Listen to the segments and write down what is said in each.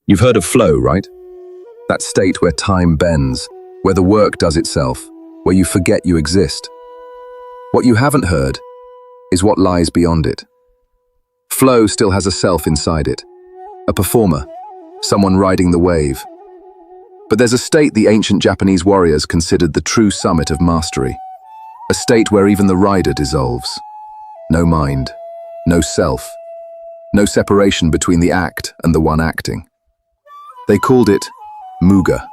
You've heard of flow, right? That state where time bends, where the work does itself, where you forget you exist. What you haven't heard is what lies beyond it. Flow still has a self inside it, a performer, someone riding the wave. But there's a state the ancient Japanese warriors considered the true summit of mastery, a state where even the rider dissolves. No mind, no self, no separation between the act and the one acting. They called it Muga,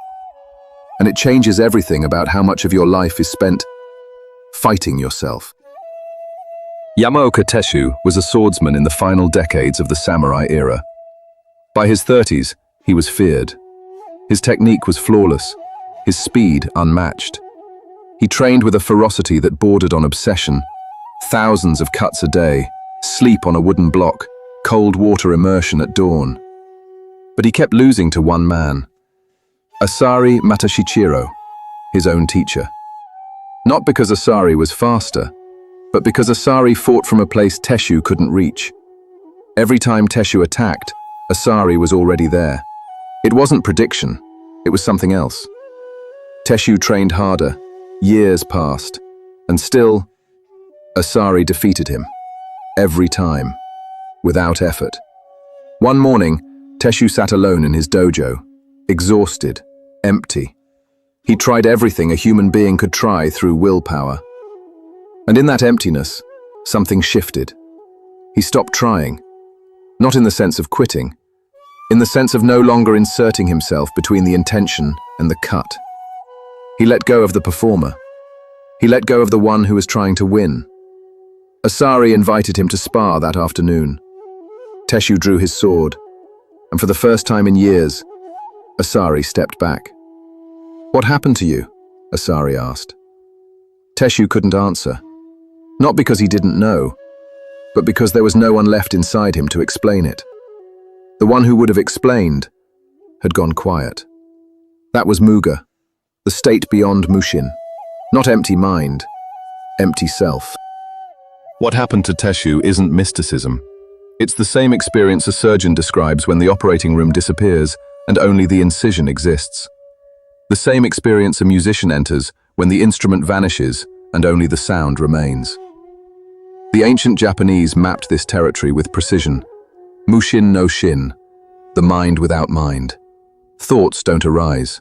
and it changes everything about how much of your life is spent fighting yourself. Yamaoka Tesshu was a swordsman in the final decades of the samurai era. By his 30s, he was feared. His technique was flawless, his speed unmatched. He trained with a ferocity that bordered on obsession, thousands of cuts a day, sleep on a wooden block, cold water immersion at dawn. But he kept losing to one man, Asari Matashichiro, his own teacher. Not because Asari was faster, but because Asari fought from a place Tesshu couldn't reach. Every time Tesshu attacked, Asari was already there. It wasn't prediction, it was something else. Tesshu trained harder, years passed, and still, Asari defeated him. Every time, without effort. One morning, Tesshu sat alone in his dojo, exhausted, empty. He tried everything a human being could try through willpower. And in that emptiness, something shifted. He stopped trying, not in the sense of quitting, in the sense of no longer inserting himself between the intention and the cut. He let go of the performer. He let go of the one who was trying to win. Asari invited him to spar that afternoon. Tesshu drew his sword, and for the first time in years, Asari stepped back. "What happened to you?" Asari asked. Tesshu couldn't answer, not because he didn't know, but because there was no one left inside him to explain it. The one who would have explained had gone quiet. That was Muga, the state beyond Mushin. Not empty mind, empty self. What happened to Tesshu isn't mysticism. It's the same experience a surgeon describes when the operating room disappears and only the incision exists. The same experience a musician enters when the instrument vanishes and only the sound remains. The ancient Japanese mapped this territory with precision. Mushin no shin, the mind without mind. Thoughts don't arise.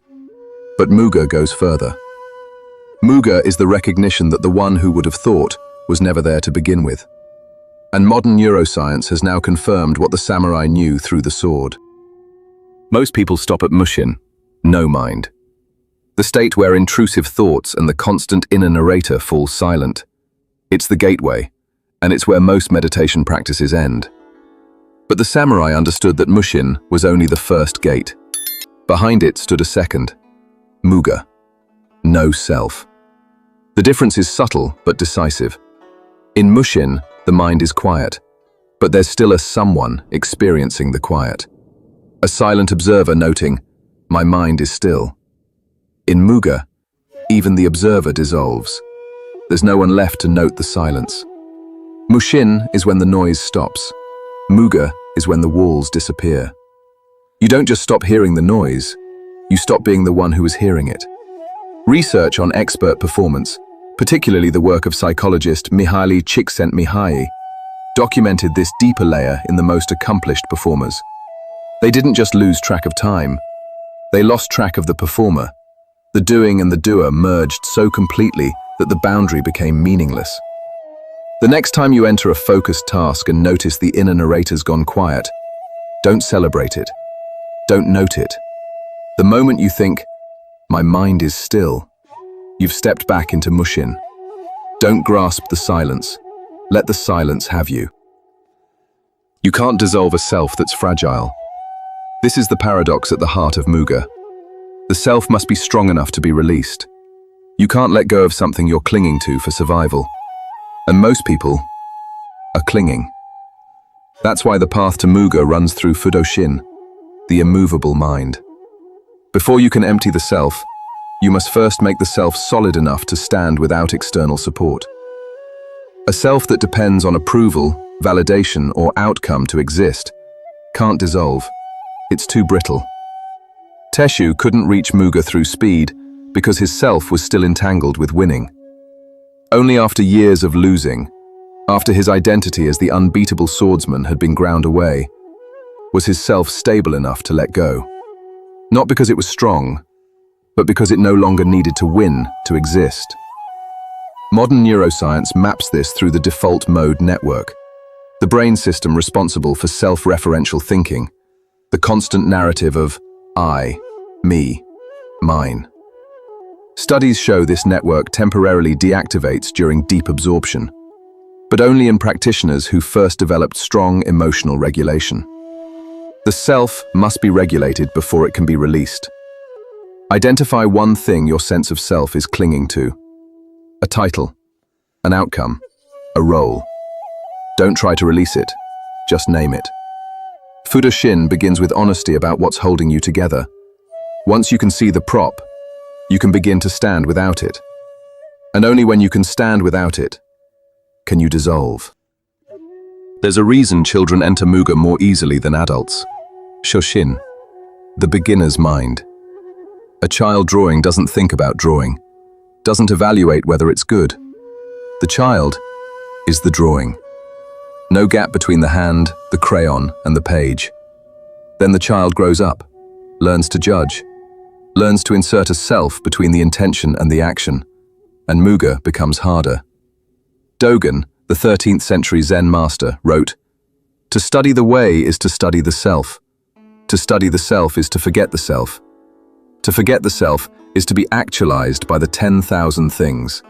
But Muga goes further. Muga is the recognition that the one who would have thought was never there to begin with. And modern neuroscience has now confirmed what the samurai knew through the sword. Most people stop at Mushin, no mind. The state where intrusive thoughts and the constant inner narrator fall silent. It's the gateway, and it's where most meditation practices end. But the samurai understood that Mushin was only the first gate. Behind it stood a second, Muga, no self. The difference is subtle but decisive. In Mushin, the mind is quiet, but there's still a someone experiencing the quiet. A silent observer noting, "My mind is still." In Muga, even the observer dissolves. There's no one left to note the silence. Mushin is when the noise stops. Muga is when the walls disappear. You don't just stop hearing the noise, you stop being the one who is hearing it. Research on expert performance, particularly the work of psychologist Mihaly Csikszentmihalyi, documented this deeper layer in the most accomplished performers. They didn't just lose track of time, they lost track of the performer. The doing and the doer merged so completely that the boundary became meaningless. The next time you enter a focused task and notice the inner narrator's gone quiet, don't celebrate it. Don't note it. The moment you think, "My mind is still," you've stepped back into Mushin. Don't grasp the silence. Let the silence have you. You can't dissolve a self that's fragile. This is the paradox at the heart of Muga. The self must be strong enough to be released. You can't let go of something you're clinging to for survival. And most people are clinging. That's why the path to Muga runs through Fudoshin, the immovable mind. Before you can empty the self, you must first make the self solid enough to stand without external support. A self that depends on approval, validation, or outcome to exist can't dissolve. It's too brittle. Tesshu couldn't reach Muga through speed because his self was still entangled with winning. Only after years of losing, after his identity as the unbeatable swordsman had been ground away, was his self stable enough to let go. Not because it was strong, but because it no longer needed to win to exist. Modern neuroscience maps this through the default mode network, the brain system responsible for self-referential thinking, the constant narrative of I, me, mine. Studies show this network temporarily deactivates during deep absorption, but only in practitioners who first developed strong emotional regulation. The self must be regulated before it can be released. Identify one thing your sense of self is clinging to. A title, an outcome, a role. Don't try to release it, just name it. Fudoshin begins with honesty about what's holding you together. Once you can see the prop, you can begin to stand without it. And only when you can stand without it, can you dissolve. There's a reason children enter Muga more easily than adults. Shoshin, the beginner's mind. A child drawing doesn't think about drawing, doesn't evaluate whether it's good. The child is the drawing. No gap between the hand, the crayon, and the page. Then the child grows up, learns to judge, learns to insert a self between the intention and the action, and Muga becomes harder. Dogen, the 13th century Zen master, wrote, "To study the way is to study the self. To study the self is to forget the self. To forget the self is to be actualized by the 10,000 things."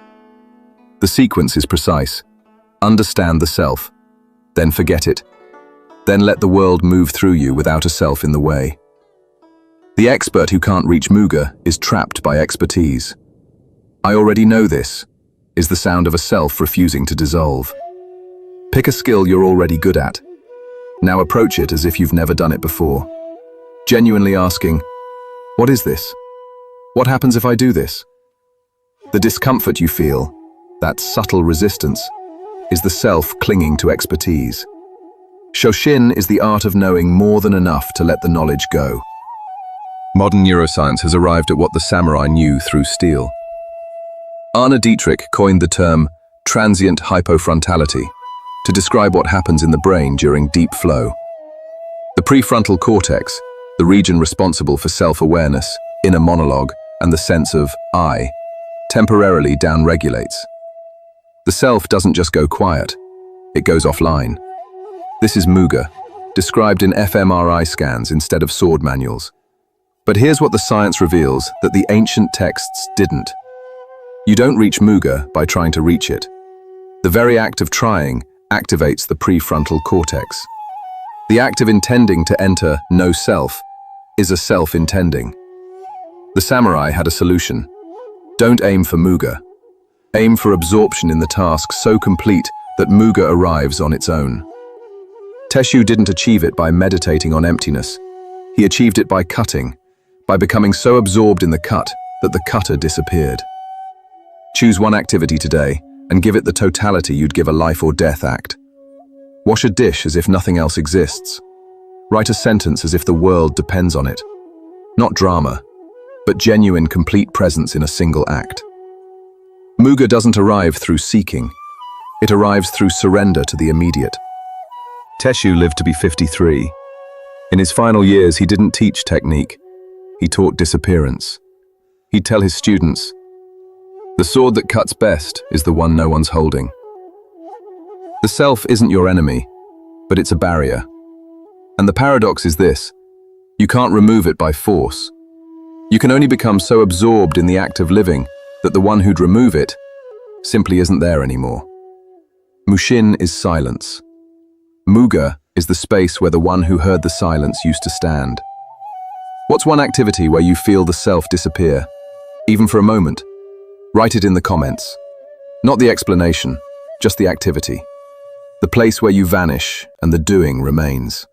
The sequence is precise. Understand the self, then forget it. Then let the world move through you without a self in the way. The expert who can't reach Muga is trapped by expertise. "I already know this," is the sound of a self refusing to dissolve. Pick a skill you're already good at. Now approach it as if you've never done it before. Genuinely asking, "What is this? What happens if I do this?" The discomfort you feel, that subtle resistance, is the self clinging to expertise. Shoshin is the art of knowing more than enough to let the knowledge go. Modern neuroscience has arrived at what the samurai knew through steel. Arne Dietrich coined the term transient hypofrontality to describe what happens in the brain during deep flow. The prefrontal cortex, the region responsible for self-awareness, inner monologue, and the sense of I, temporarily downregulates. The self doesn't just go quiet, it goes offline. This is Muga, described in fMRI scans instead of sword manuals. But here's what the science reveals that the ancient texts didn't. You don't reach Muga by trying to reach it. The very act of trying activates the prefrontal cortex. The act of intending to enter no self is a self-intending. The samurai had a solution. Don't aim for Muga. Aim for absorption in the task so complete that Muga arrives on its own. Tesshu didn't achieve it by meditating on emptiness. He achieved it by cutting, by becoming so absorbed in the cut that the cutter disappeared. Choose one activity today and give it the totality you'd give a life or death act. Wash a dish as if nothing else exists. Write a sentence as if the world depends on it. Not drama, but genuine, complete presence in a single act. Muga doesn't arrive through seeking. It arrives through surrender to the immediate. Tesshu lived to be 53. In his final years, he didn't teach technique. He taught disappearance. He'd tell his students, "The sword that cuts best is the one no one's holding." The self isn't your enemy, but it's a barrier. And the paradox is this: you can't remove it by force. You can only become so absorbed in the act of living that the one who'd remove it simply isn't there anymore. Mushin is silence. Muga is the space where the one who heard the silence used to stand. What's one activity where you feel the self disappear, even for a moment? Write it in the comments. Not the explanation, just the activity. The place where you vanish and the doing remains.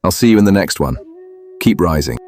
I'll see you in the next one. Keep rising.